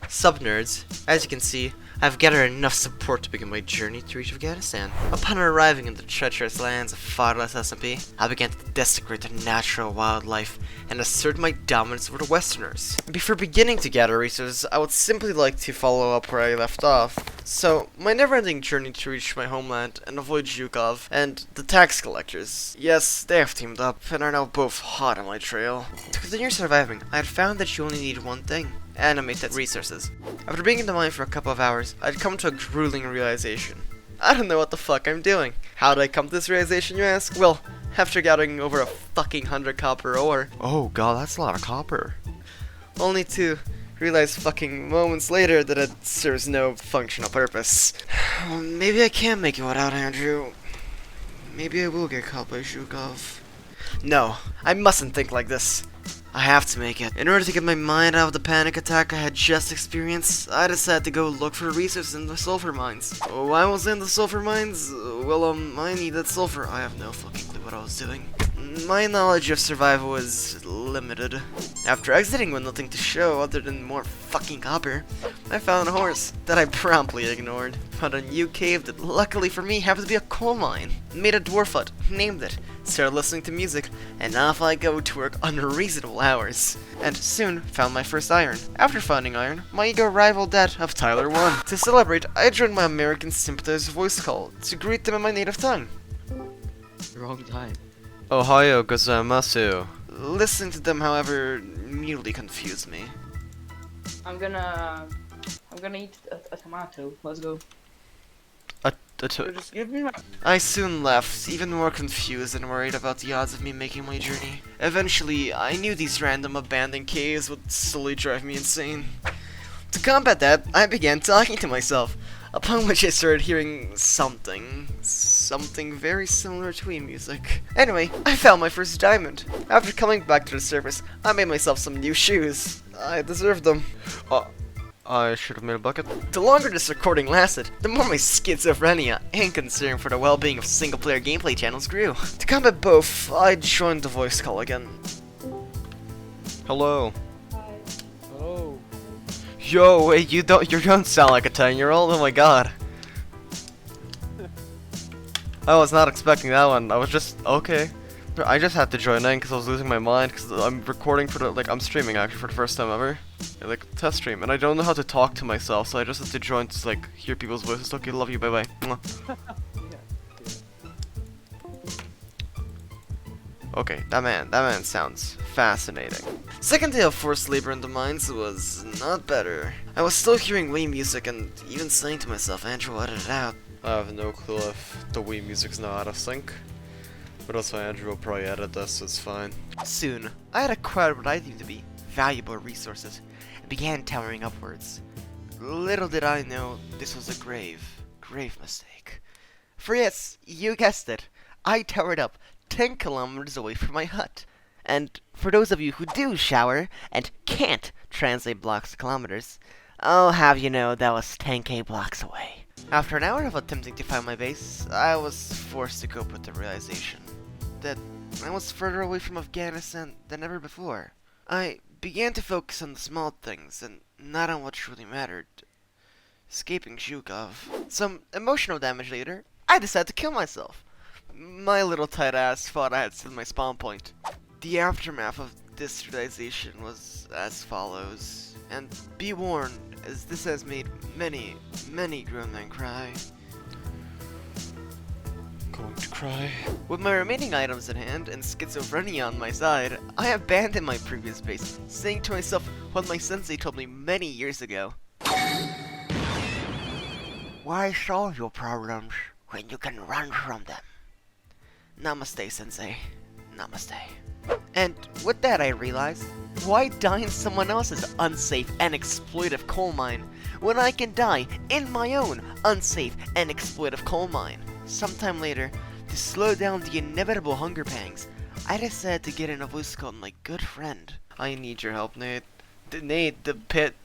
Sub nerds, as you can see, I've gathered enough support to begin my journey to reach Afghanistan. Upon arriving in the treacherous lands of fatherless SMP, I began to desecrate the natural wildlife and assert my dominance over the Westerners. Before beginning to gather resources, I would simply like to follow up where I left off. So, my never-ending journey to reach my homeland and avoid Zhukov and the tax collectors. Yes, they have teamed up and are now both hot on my trail. To continue surviving, I had found that you only need one thing: animated resources. After being in the mine for a couple of hours, I'd come to a grueling realization. I don't know what the fuck I'm doing. How did I come to this realization, you ask? Well, after gathering over a fucking 100 copper ore. Oh god, that's a lot of copper. Only to realize fucking moments later that it serves no functional purpose. Well, maybe I can make it without Andrew. Maybe I will get caught by Zhukov. No, I mustn't think like this. I have to make it. In order to get my mind out of the panic attack I had just experienced, I decided to go look for resources in the sulfur mines. Why was I in the sulfur mines? Well, I needed sulfur. I have no fucking clue what I was doing. My knowledge of survival was limited. After exiting with nothing to show other than more fucking copper, I found a horse that I promptly ignored. Found a new cave that luckily for me happened to be a coal mine. Made a dwarf hut, named it, started listening to music, and off I go to work unreasonable hours. And soon found my first iron. After finding iron, my ego rivaled that of Tyler 1. To celebrate, I joined my American sympathizers voice call to greet them in my native tongue. Wrong time. Ohio gozaimasu. Listening to them, however, mutely confused me. I'm gonna eat a tomato. Let's go. So just give me my. I soon left, even more confused and worried about the odds of me making my journey. Eventually, I knew these random abandoned caves would slowly drive me insane. To combat that, I began talking to myself, upon which I started hearing something very similar to music. Anyway, I found my first diamond. After coming back to the surface, I made myself some new shoes. I deserved them. I should have made a bucket. The longer this recording lasted, the more my schizophrenia and concern for the well-being of single-player gameplay channels grew. To combat both, I joined the voice call again. Hello. Hi. Oh. Yo, wait, you don't sound like a 10-year-old. Oh my god. I was not expecting that one. I was just okay. I just had to join in because I was losing my mind because I'm recording for I'm streaming actually for the first time ever. Like test stream, and I don't know how to talk to myself, so I just have to join to hear people's voices. Okay, love you, bye bye. Okay, that man sounds fascinating. Second day of forced labor in the mines was not better. I was still hearing Wii music and even saying to myself, Andrew, edit it out. I have no clue if the Wii music's not out of sync. But also Andrew will probably edit this, it's fine. Soon, I had acquired what I deemed to be valuable resources and began towering upwards. Little did I know this was a grave mistake. For yes, you guessed it, I towered up 10 kilometers away from my hut. And for those of you who do shower and can't translate blocks to kilometers, I'll have you know that was 10k blocks away. After an hour of attempting to find my base, I was forced to cope with the realization that I was further away from Afghanistan than ever before. I began to focus on the small things and not on what truly mattered. Escaping Zhukov. Some emotional damage later, I decided to kill myself. My little tight ass thought I had set my spawn point. The aftermath of this realization was as follows. And be warned, as this has made many grown men cry. Going to cry. With my remaining items in hand and schizophrenia on my side, I abandoned my previous base, saying to myself what my sensei told me many years ago. Why solve your problems when you can run from them? Namaste, sensei. Namaste. And with that I realized, why die in someone else's unsafe and exploitive coal mine when I can die in my own unsafe and exploitive coal mine? Sometime later, to slow down the inevitable hunger pangs, I decided to get in a voice call with my good friend. I need your help, Nate. Nate, the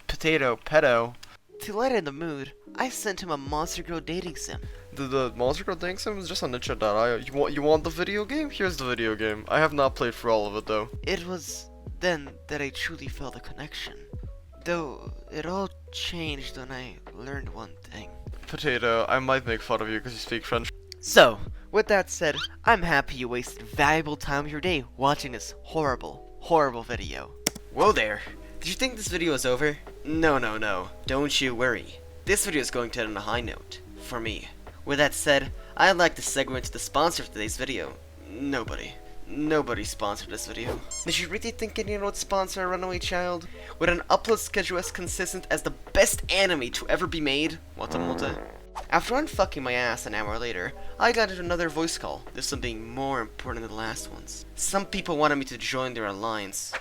potato pedo. To lighten the mood, I sent him a Monster Girl dating sim. The Monster Girl dating sim is just on itch.io. You want the video game? Here's the video game. I have not played for all of it though. It was then that I truly felt a connection. Though it all changed when I learned one thing. Potato, I might make fun of you because you speak French. So, with that said, I'm happy you wasted valuable time of your day watching this horrible, horrible video. Whoa there! Did you think this video was over? No, no, no. Don't you worry. This video is going to end on a high note. For me. With that said, I'd like to segue into the sponsor of today's video. Nobody sponsored this video. Did you really think anyone would sponsor a runaway child? With an upload schedule as consistent as the best anime to ever be made? Watamote. After unfucking my ass an hour later, I got another voice call, this one being more important than the last ones. Some people wanted me to join their alliance.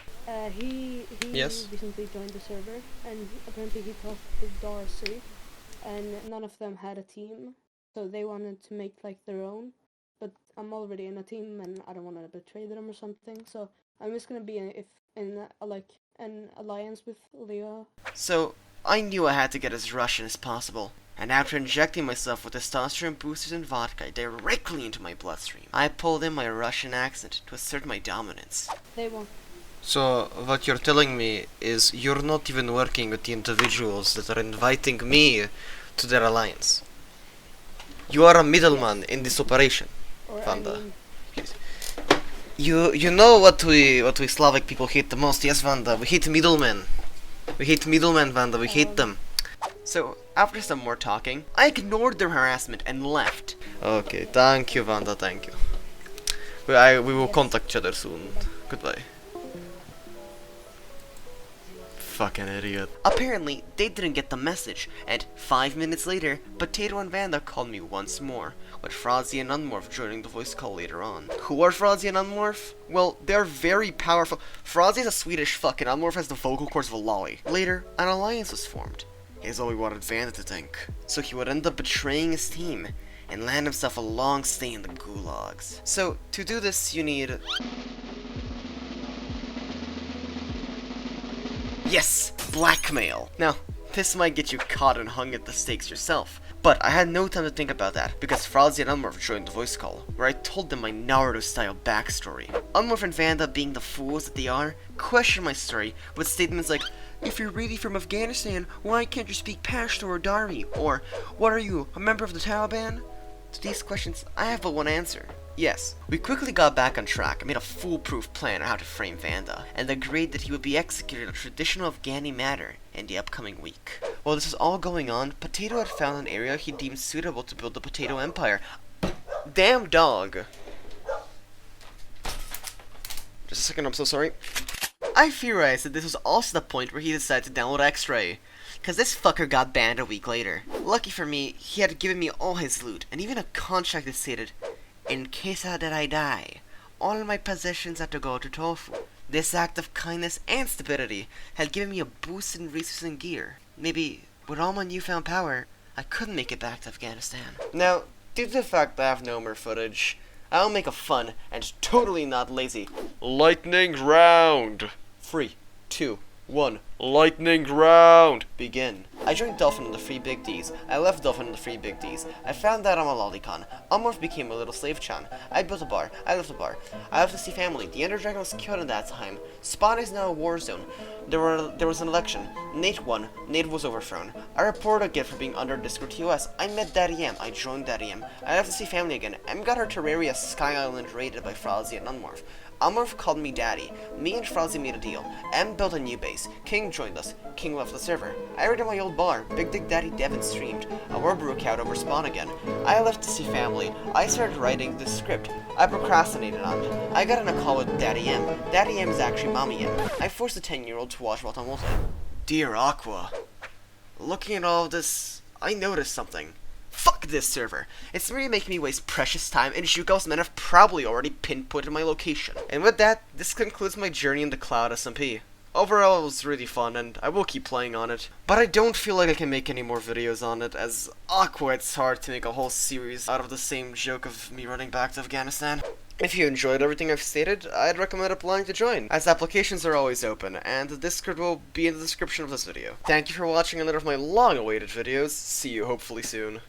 He Yes? recently joined the server, and apparently he talked to Darcy, and none of them had a team, so they wanted to make like their own. But I'm already in a team, and I don't want to betray them or something, so I'm just gonna be in an alliance with Leo. So, I knew I had to get as Russian as possible, and after injecting myself with testosterone boosters and vodka directly into my bloodstream, I pulled in my Russian accent to assert my dominance. They won't. So, what you're telling me is you're not even working with the individuals that are inviting me to their alliance. You are a middleman in this operation, Or Vanda. I mean, You know what we Slavic people hate the most, yes, Vanda? We hate middlemen. We hate middlemen, Vanda. We hate them. So, after some more talking, I ignored their harassment and left. Okay, thank you, Vanda, thank you. We will contact each other soon. Goodbye. Fucking idiot. Apparently, they didn't get the message, and 5 minutes later, Potato and Vanda called me once more, with Frozzy and Unmorph joining the voice call later on. Who are Frozzy and Unmorph? Well, they're very powerful. Frozzy's a Swedish fuck, and Unmorph has the vocal cords of a lolly. Later, an alliance was formed. Here's all we wanted Vanda to think. So he would end up betraying his team, and land himself a long stay in the gulags. So, to do this, you need... Yes! Blackmail! Now, this might get you caught and hung at the stakes yourself, but I had no time to think about that, because Frozzy and Unmorph joined the voice call, where I told them my Naruto-style backstory. Unmorph and Vanda, being the fools that they are, questioned my story with statements like, "If you're really from Afghanistan, why can't you speak Pashto or Dari?" Or, "What are you, a member of the Taliban?" To these questions, I have but one answer. Yes. We quickly got back on track and made a foolproof plan on how to frame Vanda, and agreed that he would be executed in a traditional Afghani manner in the upcoming week. While this was all going on, Potato had found an area he deemed suitable to build the Potato Empire. Damn dog! Just a second, I'm so sorry. I theorized that this was also the point where he decided to download X-Ray, cause this fucker got banned a week later. Lucky for me, he had given me all his loot, and even a contract that stated, "In case that I die, all my possessions had to go to Tofu." This act of kindness and stupidity had given me a boost in resources and gear. Maybe, with all my newfound power, I could make it back to Afghanistan. Now, due to the fact that I have no more footage, I'll make a fun and totally not lazy lightning round. 3, 2, 1. Lightning round! Begin. I joined Dolphin in the Free Big D's. I left Dolphin in the Free Big D's. I found out I'm a lolicon. Unmorph became a little slave-chan. I built a bar. I left the bar. I left to see family. The Ender Dragon was killed in that time. Spawn is now a war zone. There was an election. Nate won. Nate was overthrown. I reported a gift for being under Discord TOS. I met Daddy M. I joined Daddy M. I left to see family again. M got her Terraria Sky Island raided by Frozzy and Unmorph. Unmorph called me Daddy. Me and Frozzy made a deal. M built a new base. King joined us. King left the server. I raided my old bar. Big Dick Daddy Devin streamed. A war broke out over Spawn again. I left to see family. I started writing the script. I procrastinated on it. I got in a call with Daddy M. Daddy M is actually Mommy M. I forced a 10-year-old to watch Watamote. Dear Aqua. Looking at all of this, I noticed something. Fuck this server. It's really making me waste precious time, and Shuko's men have probably already pinpointed my location. And with that, this concludes my journey in the Cloud SMP. Overall, it was really fun, and I will keep playing on it. But I don't feel like I can make any more videos on it, as Aqua, it's hard to make a whole series out of the same joke of me running back to Afghanistan. If you enjoyed everything I've stated, I'd recommend applying to join, as applications are always open, and the Discord will be in the description of this video. Thank you for watching another of my long-awaited videos. See you hopefully soon.